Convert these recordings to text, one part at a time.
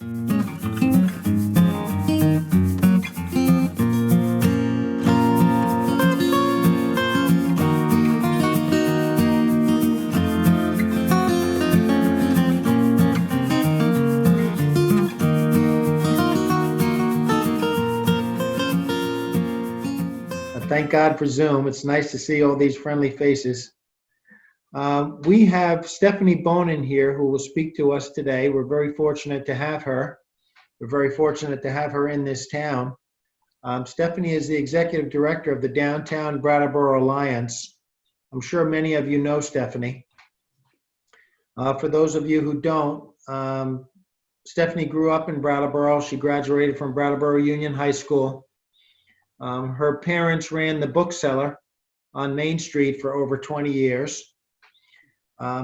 Thank God for Zoom. It's nice to see all these friendly faces. We have Stephanie Bonin here who will speak to us today. We're very fortunate to have her. We're very fortunate to have her in this town. Stephanie is the executive director of the Downtown Brattleboro Alliance. I'm sure many of you know Stephanie. For those of you who don't, Stephanie grew up in Brattleboro. She graduated from Brattleboro Union High School. Her parents ran the bookseller on Main Street for over 20 years.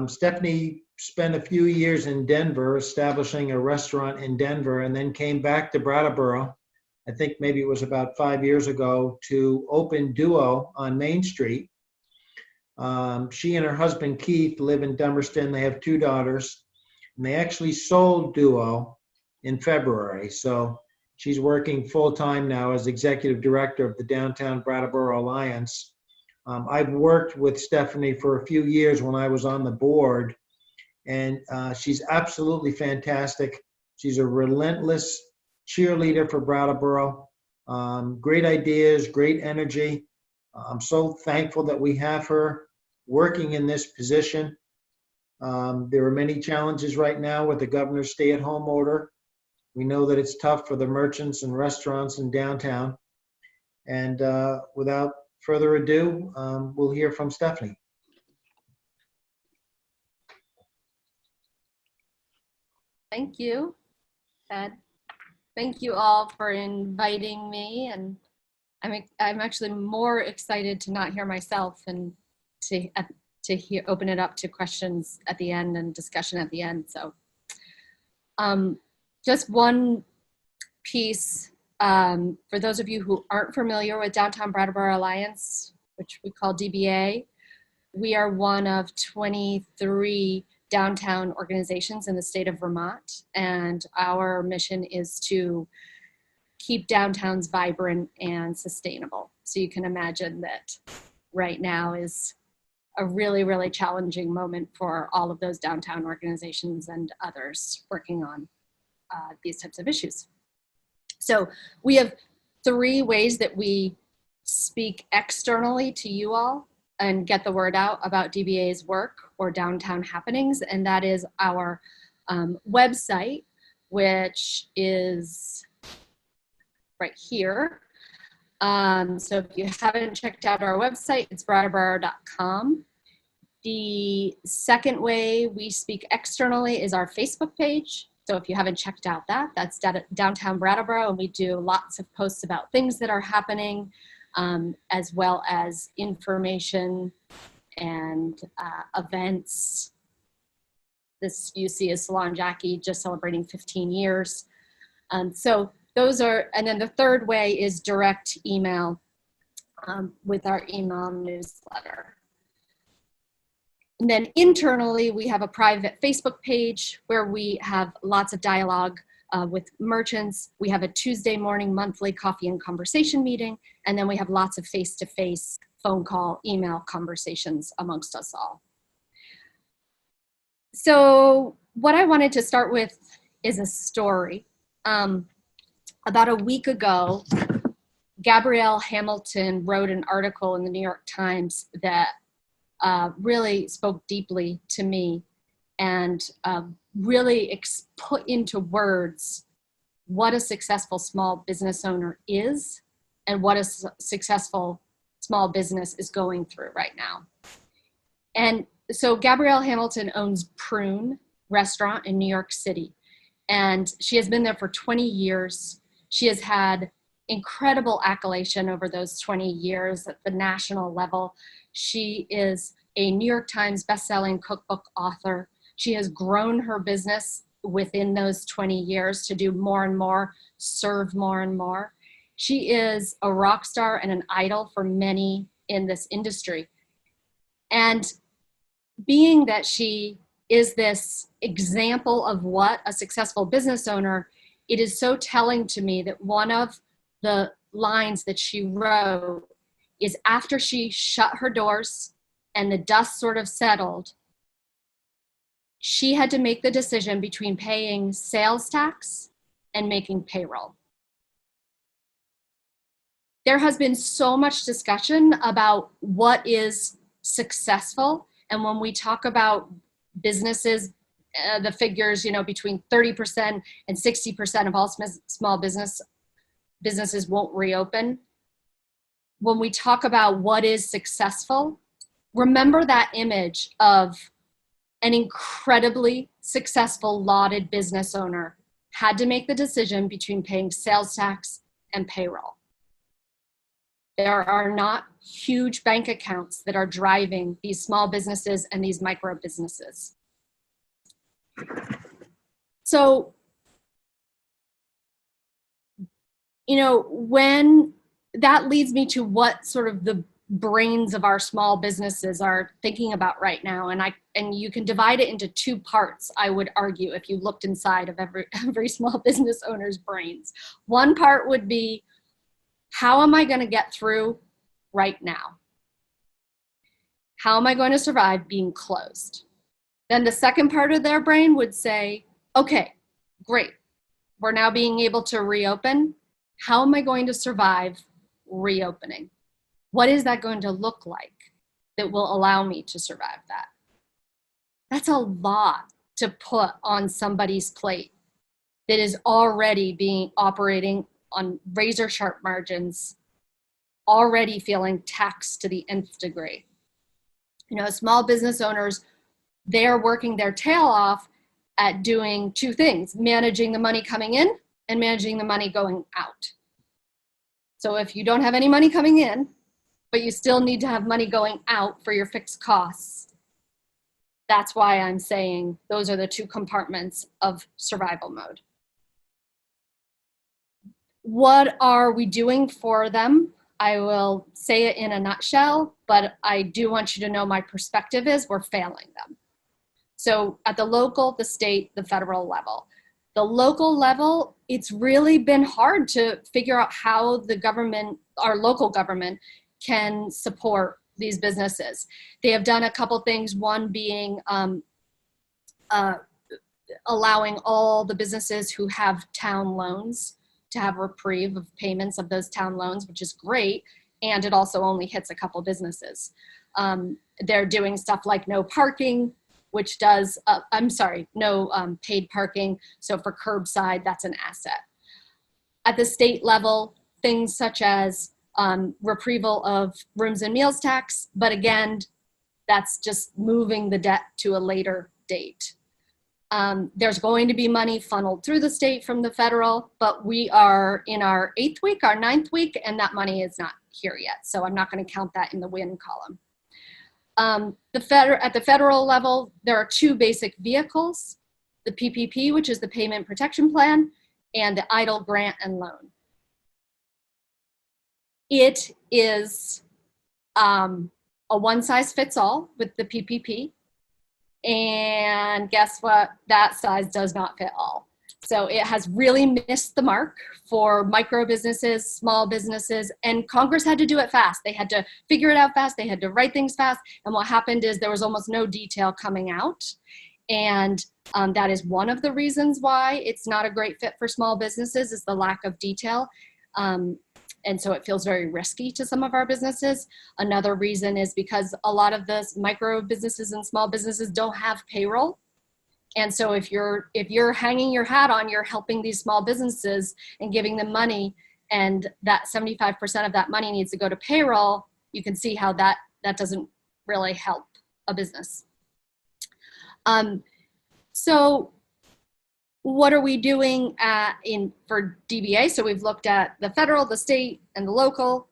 Stephanie spent a few years in Denver, establishing a restaurant in Denver, and then came back to Brattleboro. I think maybe it was about 5 years ago, to open Duo on Main Street. She and her husband Keith live in Dummerston. They have 2 daughters, and they actually sold Duo in February. So she's working full-time now as executive director of the Downtown Brattleboro Alliance. I've worked with Stephanie for a few years when I was on the board, and she's absolutely fantastic. She's a relentless cheerleader for Brattleboro. Great ideas, great energy. I'm so thankful that we have her working in this position. There are many challenges right now with the governor's stay-at-home order. We know that it's tough for the merchants and restaurants in downtown. And without further ado, we'll hear from Stephanie. Thank you, Ed. Thank you all for inviting me, and I'm actually more excited to not hear myself and to open it up to questions at the end and discussion at the end. So, just one piece. For those of you who aren't familiar with Downtown Brattleboro Alliance, which we call DBA, we are one of 23 downtown organizations in the state of Vermont, and our mission is to keep downtowns vibrant and sustainable. So you can imagine that right now is a really, really challenging moment for all of those downtown organizations and others working on these types of issues. So we have 3 ways that we speak externally to you all and get the word out about DBA's work or downtown happenings, and that is our website, which is right here. So if you haven't checked out our website, it's brattleboro.com. The second way we speak externally is our Facebook page. So if you haven't checked out that, that's Downtown Brattleboro, and we do lots of posts about things that are happening, as well as information and events. This you see is Salon Jackie just celebrating 15 years. So those are, and then the third way is direct email with our email newsletter. And then internally, we have a private Facebook page where we have lots of dialogue with merchants. We have a Tuesday morning monthly coffee and conversation meeting, and then we have lots of face-to-face phone call, email conversations amongst us all. So what I wanted to start with is a story. About a week ago, Gabrielle Hamilton wrote an article in the New York Times that really spoke deeply to me and really put into words what a successful small business owner is and what a successful small business is going through right now. And so Gabrielle Hamilton owns Prune Restaurant in New York City, and she has been there for 20 years. She has had incredible accolation over those 20 years at the national level. She is a New York Times bestselling cookbook author. She has grown her business within those 20 years to do more and more, serve more and more. She is a rock star and an idol for many in this industry. And being that she is this example of what a successful business owner. It is so telling to me that one of the lines that she wrote is after she shut her doors and the dust sort of settled, she had to make the decision between paying sales tax and making payroll. There has been so much discussion about what is successful. And when we talk about businesses, the figures, between 30% and 60% of all small businesses won't reopen. When we talk about what is successful, remember that image of an incredibly successful, lauded business owner had to make the decision between paying sales tax and payroll. There are not huge bank accounts that are driving these small businesses and these micro businesses. So, when that leads me to what sort of the brains of our small businesses are thinking about right now, and you can divide it into two parts, I would argue, if you looked inside of every small business owner's brains. One part would be, how am I going to get through right now? How am I going to survive being closed? Then the second part of their brain would say, okay, great. We're now being able to reopen. How am I going to survive reopening? What is that going to look like that will allow me to survive that? That's a lot to put on somebody's plate that is already operating on razor sharp margins, already feeling taxed to the nth degree. Small business owners, they're working their tail off at doing two things: managing the money coming in and managing the money going out. So if you don't have any money coming in, but you still need to have money going out for your fixed costs, that's why I'm saying those are the two compartments of survival mode. What are we doing for them? I will say it in a nutshell, but I do want you to know my perspective is we're failing them. So at the local, the state, the federal level. The local level, it's really been hard to figure out how the government, our local government, can support these businesses. They have done a couple things, one being allowing all the businesses who have town loans to have reprieve of payments of those town loans, which is great, and it also only hits a couple businesses. They're doing stuff like no parking, which does, no paid parking. So for curbside, that's an asset. At the state level, things such as reprieval of rooms and meals tax, but again, that's just moving the debt to a later date. There's going to be money funneled through the state from the federal, but we are in our 8th week, our 9th week, and that money is not here yet. So I'm not going to count that in the win column. At the federal level, there are two basic vehicles: the PPP, which is the Payment Protection Plan, and the EIDL grant and loan. It is a one-size-fits-all with the PPP. And guess what? That size does not fit all. So it has really missed the mark for micro businesses, small businesses, and Congress had to do it fast. They had to figure it out fast. They had to write things fast. And what happened is there was almost no detail coming out. And that is one of the reasons why it's not a great fit for small businesses, is the lack of detail. And so it feels very risky to some of our businesses. Another reason is because a lot of the micro businesses and small businesses don't have payroll. And so if you're hanging your hat on, you're helping these small businesses and giving them money, and that 75% of that money needs to go to payroll, you can see how that doesn't really help a business. So what are we doing for DBA? So we've looked at the federal, the state, and the local.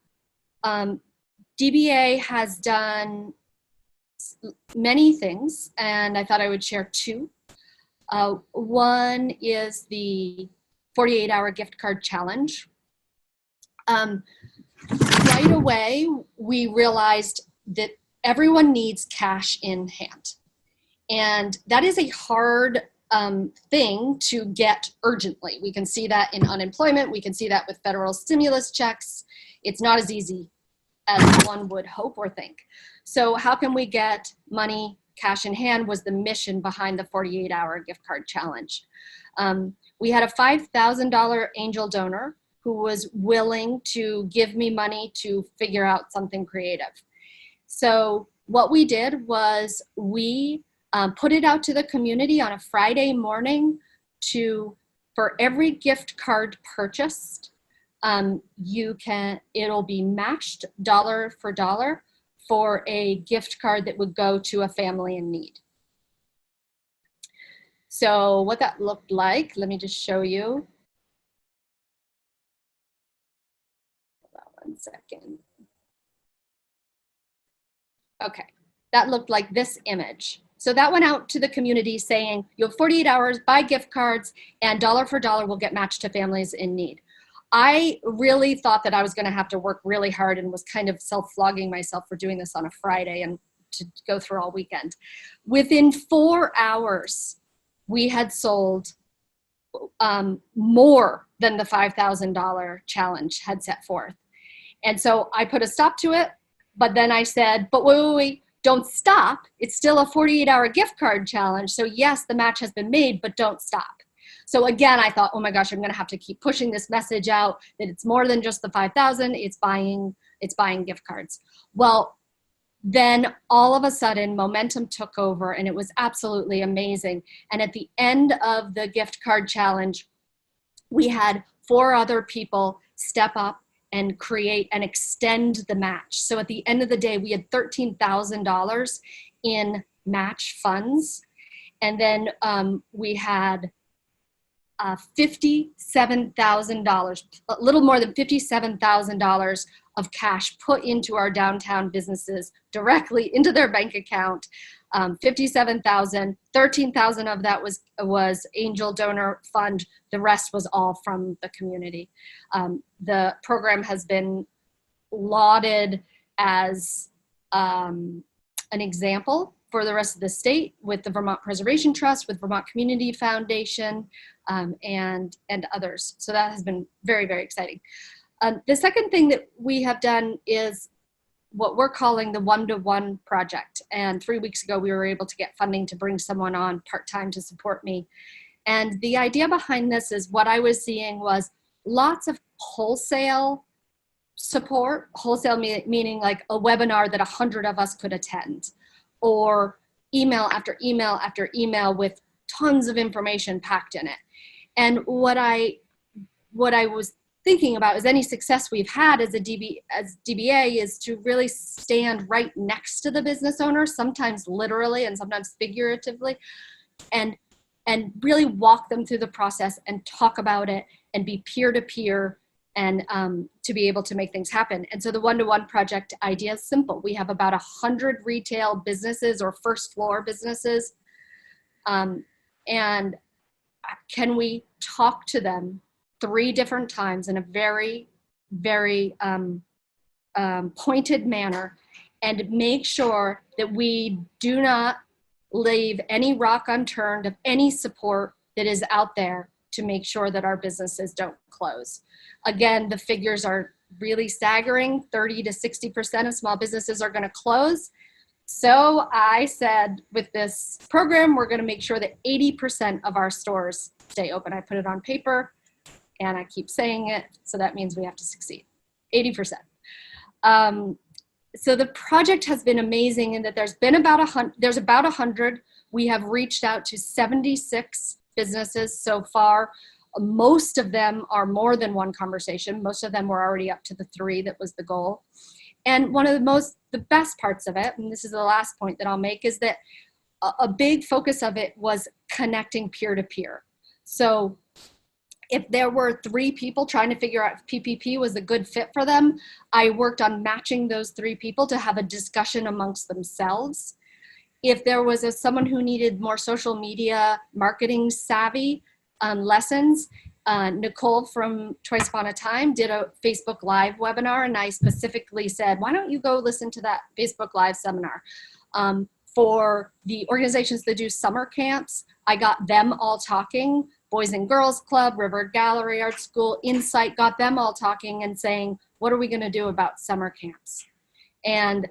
DBA has done many things, and I thought I would share two. One is the 48-hour gift card challenge. Right away, we realized that everyone needs cash in hand. And that is a hard thing to get urgently. We can see that in unemployment. We can see that with federal stimulus checks. It's not as easy as one would hope or think. So how can we get money cash in hand was the mission behind the 48-hour gift card challenge. We had a $5,000 angel donor who was willing to give me money to figure out something creative. So what we did was we put it out to the community on a Friday morning for every gift card purchased, it'll be matched dollar for dollar for a gift card that would go to a family in need. So what that looked like, let me just show you. Hold on 1 second. Okay, that looked like this image. So that went out to the community saying, you have 48 hours, buy gift cards, and dollar for dollar will get matched to families in need. I really thought that I was going to have to work really hard and was kind of self-flogging myself for doing this on a Friday and to go through all weekend. Within 4 hours, we had sold more than the $5,000 challenge had set forth. And so I put a stop to it, but then I said, but wait, don't stop. It's still a 48-hour gift card challenge. So yes, the match has been made, but don't stop. So again, I thought, oh my gosh, I'm going to have to keep pushing this message out that it's more than just the 5,000. It's buying gift cards. Well, then all of a sudden momentum took over and it was absolutely amazing. And at the end of the gift card challenge, we had 4 other people step up and create and extend the match. So at the end of the day, we had $13,000 in match funds. And then we had $57,000, a little more than $57,000 of cash put into our downtown businesses directly into their bank account. 57,000, 13,000 of that was angel donor fund. The rest was all from the community. The program has been lauded as an example for the rest of the state with the Vermont Preservation Trust, with Vermont Community Foundation, and others. So that has been very, very exciting. The second thing that we have done is what we're calling the one-to-one project. And 3 weeks ago, we were able to get funding to bring someone on part-time to support me. And the idea behind this is what I was seeing was lots of wholesale support, wholesale meaning like a webinar that 100 of us could attend, or email after email after email with tons of information packed in it. And what I was thinking about is any success we've had as DBA is to really stand right next to the business owner, sometimes literally and sometimes figuratively, and really walk them through the process and talk about it and be peer-to-peer and to be able to make things happen. And so the one-to-one project idea is simple. We have about 100 retail businesses or first floor businesses. And can we talk to them 3 different times in a very, very pointed manner and make sure that we do not leave any rock unturned of any support that is out there to make sure that our businesses don't close. Again, the figures are really staggering. 30 to 60% of small businesses are going to close. So I said, with this program, we're going to make sure that 80% of our stores stay open. I put it on paper and I keep saying it. So that means we have to succeed. 80%. So the project has been amazing in that there's about 100. We have reached out to 76 businesses so far. Most of them are more than one conversation. Most of them were already up to the 3 that was the goal. And one of the best parts of it, and this is the last point that I'll make, is that a big focus of it was connecting peer-to-peer. So if there were 3 people trying to figure out if PPP was a good fit for them, I worked on matching those 3 people to have a discussion amongst themselves. If there was someone who needed more social media marketing savvy lessons, Nicole from Twice Upon a Time did a Facebook Live webinar, and I specifically said, why don't you go listen to that Facebook Live seminar? for the organizations that do summer camps, I got them all talking. Boys and Girls Club, River Gallery Art School, Insight, got them all talking and saying, what are we going to do about summer camps? And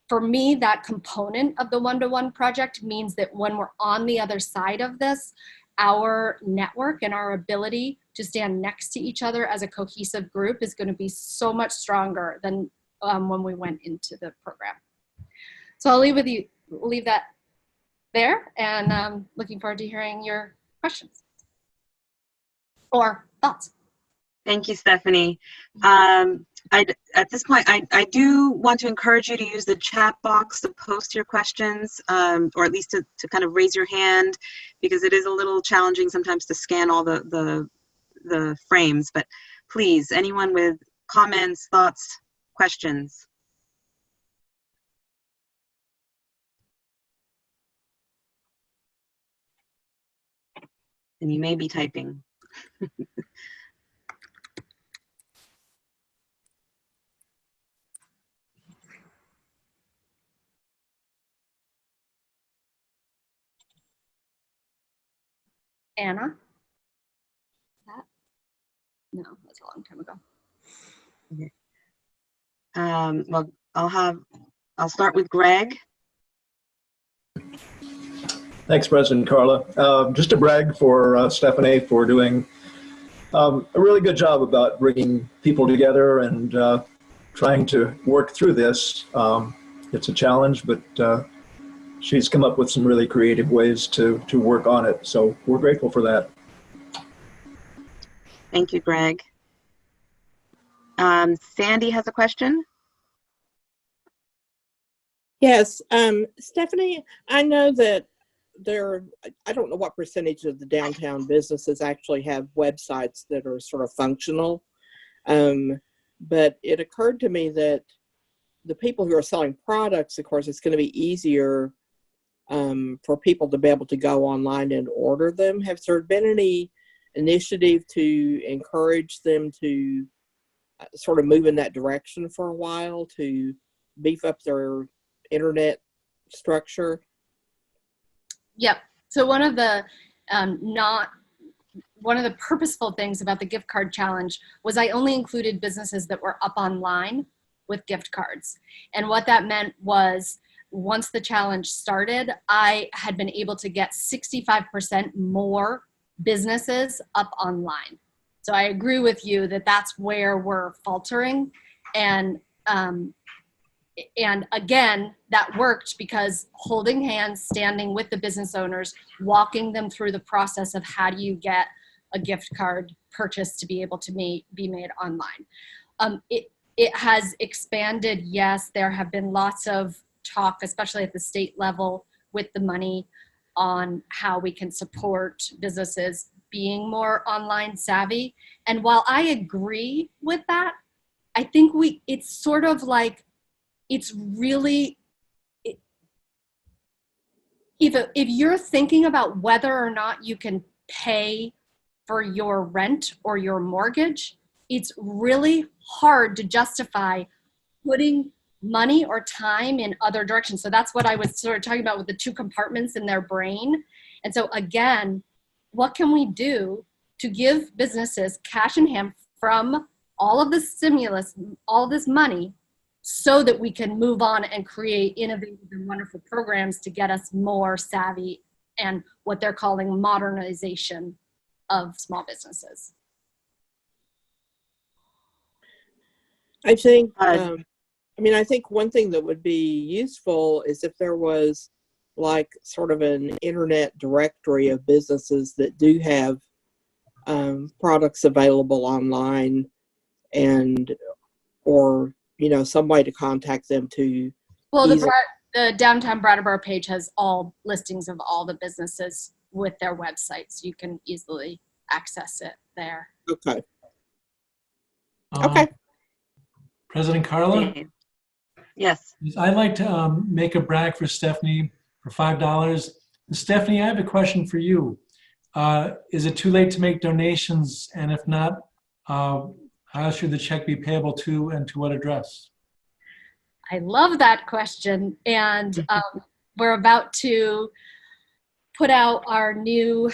for me, that component of the one-to-one project means that when we're on the other side of this, our network and our ability to stand next to each other as a cohesive group is going to be so much stronger than when we went into the program. So I'll leave that there, and looking forward to hearing your questions or thoughts. Thank you, Stephanie. At this point, I do want to encourage you to use the chat box to post your questions, or at least to kind of raise your hand, because it is a little challenging sometimes to scan all the frames. But please, anyone with comments, thoughts, questions. And you may be typing. Anna? No, that's a long time ago. Okay. Well, I'll start with Greg. Thanks, President Carla. Just to brag for Stephanie for doing a really good job about bringing people together and trying to work through this. It's a challenge, but she's come up with some really creative ways to work on it. So we're grateful for that. Thank you, Greg. Sandy has a question. Yes, Stephanie, I know that I don't know what percentage of the downtown businesses actually have websites that are sort of functional, but it occurred to me that the people who are selling products, of course, it's going to be easier for people to be able to go online and order them. Has there been any initiative to encourage them to sort of move in that direction for a while, to beef up their internet structure? Yep. So one of the purposeful things about the gift card challenge was I only included businesses that were up online with gift cards. And what that meant was once the challenge started, I had been able to get 65% more businesses up online. So I agree with you that that's where we're faltering. And again, that worked because holding hands, standing with the business owners, walking them through the process of how do you get a gift card purchase to be able to be made online. It has expanded, yes. There have been lots of talk, especially at the state level with the money, on how we can support businesses being more online savvy. And while I agree with that, I think it's sort of like, it's really, if you're thinking about whether or not you can pay for your rent or your mortgage, it's really hard to justify putting money or time in other directions. So that's what I was sort of talking about with the two compartments in their brain. And so again, what can we do to give businesses cash in hand from all of the stimulus, all this money, so that we can move on and create innovative and wonderful programs to get us more savvy and what they're calling modernization of small businesses. I think, I think one thing that would be useful is if there was like sort of an internet directory of businesses that do have products available online, or some way to contact them to. Well, the downtown Brattleboro page has all listings of all the businesses with their websites. You can easily access it there. Okay. Okay. President Carla? Yes. I'd like to make a brag for Stephanie for $5. Stephanie, I have a question for you. Is it too late to make donations? And if not, how should the check be payable to and to what address? I love that question. And we're about to put out our new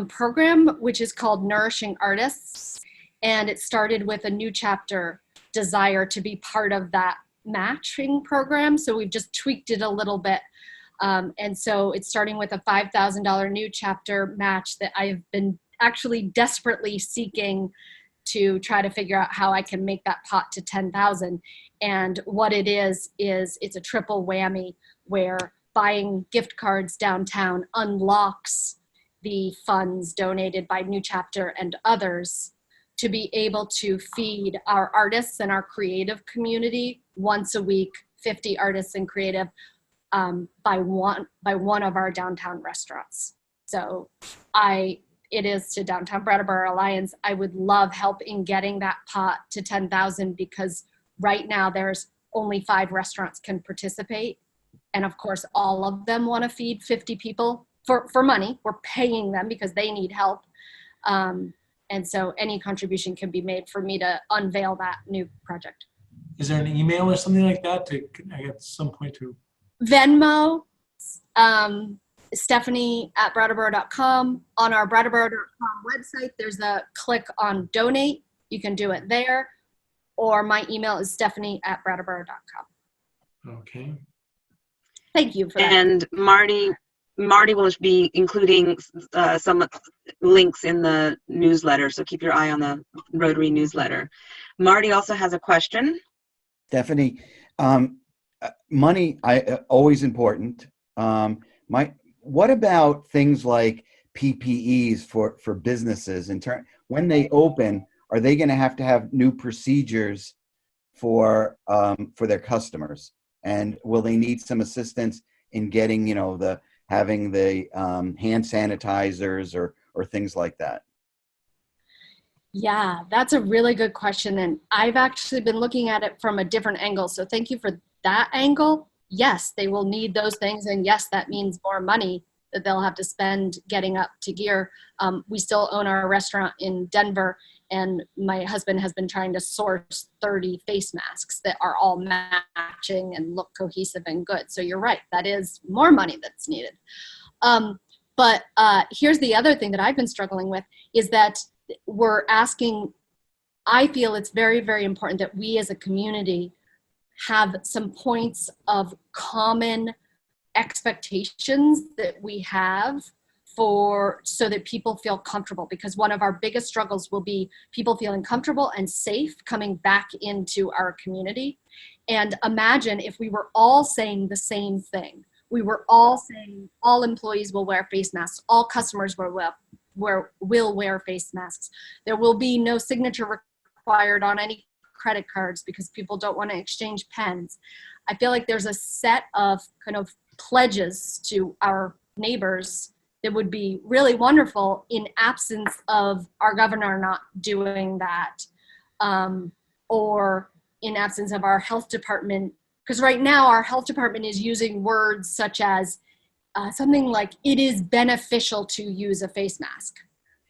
program, which is called Nourishing Artists. And it started with a new chapter desire to be part of that matching program. So we've just tweaked it a little bit. And so it's starting with a $5,000 new chapter match that I've been actually desperately seeking to try to figure out how I can make that pot to 10,000. And what it is it's a triple whammy where buying gift cards downtown unlocks the funds donated by New Chapter and others to be able to feed our artists and our creative community once a week, 50 artists and creative by one of our downtown restaurants. So it is to Downtown Brattleboro Alliance. I would love help in getting that pot to 10,000 because right now there's only 5 restaurants can participate. And of course, all of them want to feed 50 people for money. We're paying them because they need help. And so any contribution can be made for me to unveil that new project. Is there an email or something like that at some point to? Venmo, Stephanie@brattleboro.com. On our brattleboro.com website, there's a click on donate. You can do it there. Or my email is stephanie@brattleboro.com. Okay. Thank you for that. And Marty will be including some links in the newsletter, so keep your eye on the Rotary newsletter. Marty also has a question. Stephanie, money always important. What about things like PPEs for businesses? When they open, are they going to have new procedures for their customers? And will they need some assistance in getting, having the hand sanitizers or things like that? Yeah, that's a really good question. And I've actually been looking at it from a different angle. So thank you for that angle. Yes, they will need those things. And yes, that means more money that they'll have to spend getting up to gear. We still own our restaurant in Denver, and my husband has been trying to source 30 face masks that are all matching and look cohesive and good. So you're right, that is more money that's needed. But here's the other thing that I've been struggling with is that we're asking, I feel it's very, very important that we as a community have some points of common expectations that we have so that people feel comfortable, because one of our biggest struggles will be people feeling comfortable and safe coming back into our community. And imagine if we were all saying the same thing. We were all saying all employees will wear face masks, all customers will wear face masks. There will be no signature required on any credit cards because people don't want to exchange pens. I feel like there's a set of kind of pledges to our neighbors that would be really wonderful in absence of our governor not doing that, or in absence of our health department. Because right now our health department is using words such as something like, it is beneficial to use a face mask.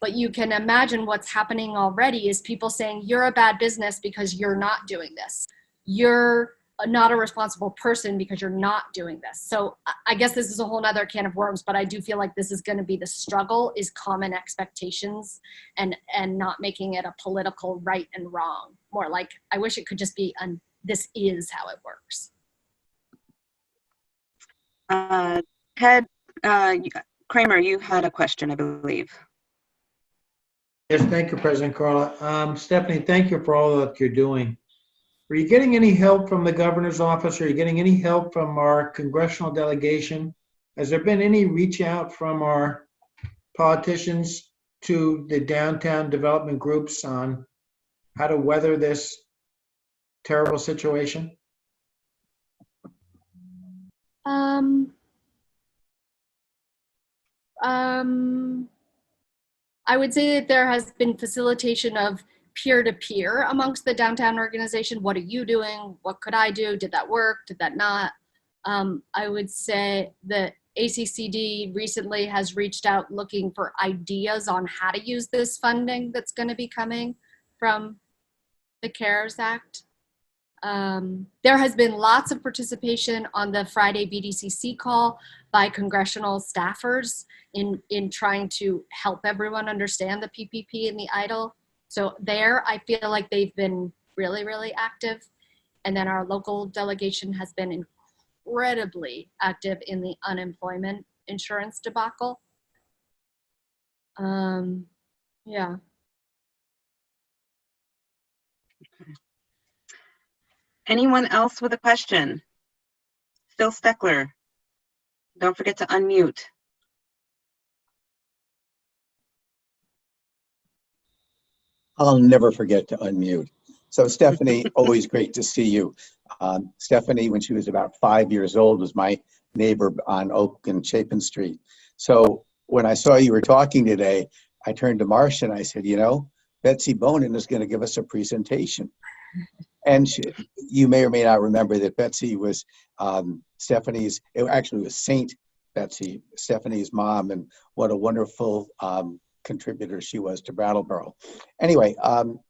But you can imagine what's happening already is people saying, you're a bad business because you're not doing this. You're not a responsible person because you're not doing this. So I guess this is a whole nother can of worms, but I do feel like this is going to be the struggle, is common expectations and not making it a political right and wrong. More like, I wish it could just be, this is how it works. Ted Kramer, you had a question, I believe. Yes, thank you, President Carla. Stephanie, thank you for all that you're doing. Are you getting any help from the governor's office? Are you getting any help from our congressional delegation? Has there been any reach out from our politicians to the downtown development groups on how to weather this terrible situation? I would say that there has been facilitation of peer-to-peer amongst the downtown organization. What are you doing? What could I do? Did that work? Did that not? I would say that ACCD recently has reached out looking for ideas on how to use this funding that's going to be coming from the CARES Act. There has been lots of participation on the Friday BDCC call by congressional staffers in trying to help everyone understand the PPP and the EIDL. So there, I feel like they've been really, really active. And then our local delegation has been incredibly active in the unemployment insurance debacle. Yeah. Anyone else with a question? Phil Steckler. Don't forget to unmute. I'll never forget to unmute. So Stephanie, always great to see you. Stephanie, when she was about 5 years old, was my neighbor on Oak and Chapin Street. So when I saw you were talking today, I turned to Marcia and I said, you know, Betsy Bonin is going to give us a presentation. And you may or may not remember that Betsy was Stephanie's, it actually was Saint Betsy, Stephanie's mom, and what a wonderful contributor she was to Brattleboro. Anyway,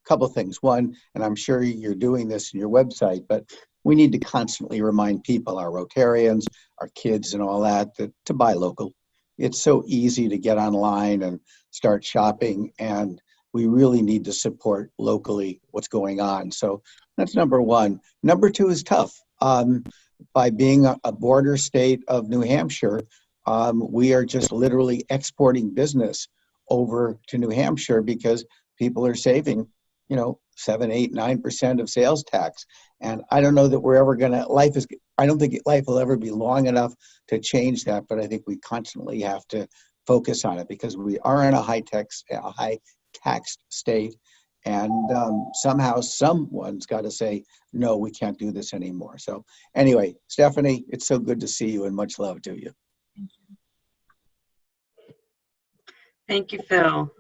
couple of things. One, and I'm sure you're doing this in your website, but we need to constantly remind people, our Rotarians, our kids and all that, to buy local. It's so easy to get online and start shopping, and we really need to support locally what's going on. So that's number one. Number two is tough. By being a border state of New Hampshire, we are just literally exporting business over to New Hampshire because people are saving, 7, 8, 9% of sales tax. And I don't know that we're ever gonna, I don't think life will ever be long enough to change that, but I think we constantly have to focus on it because we are in a high tax state. And somehow someone's got to say, no, we can't do this anymore. So anyway, Stephanie, it's so good to see you and much love to you. Thank you, Phil.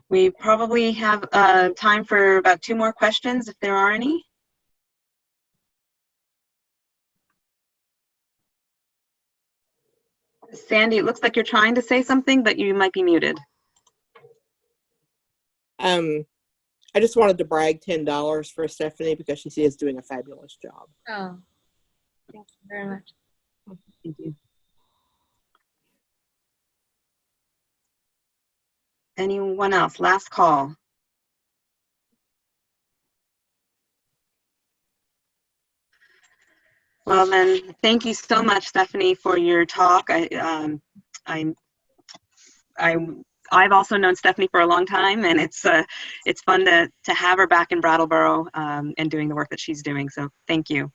We probably have time for about 2 more questions, if there are any. Sandy, it looks like you're trying to say something, but you might be muted. I just wanted to brag $10 for Stephanie because she is doing a fabulous job. Oh, thank you very much. Thank you. Anyone else? Last call. Well then, thank you so much, Stephanie, for your talk. I've also known Stephanie for a long time, and it's fun to have her back in Brattleboro and doing the work that she's doing. So thank you.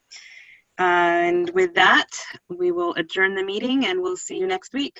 And with that, we will adjourn the meeting, and we'll see you next week.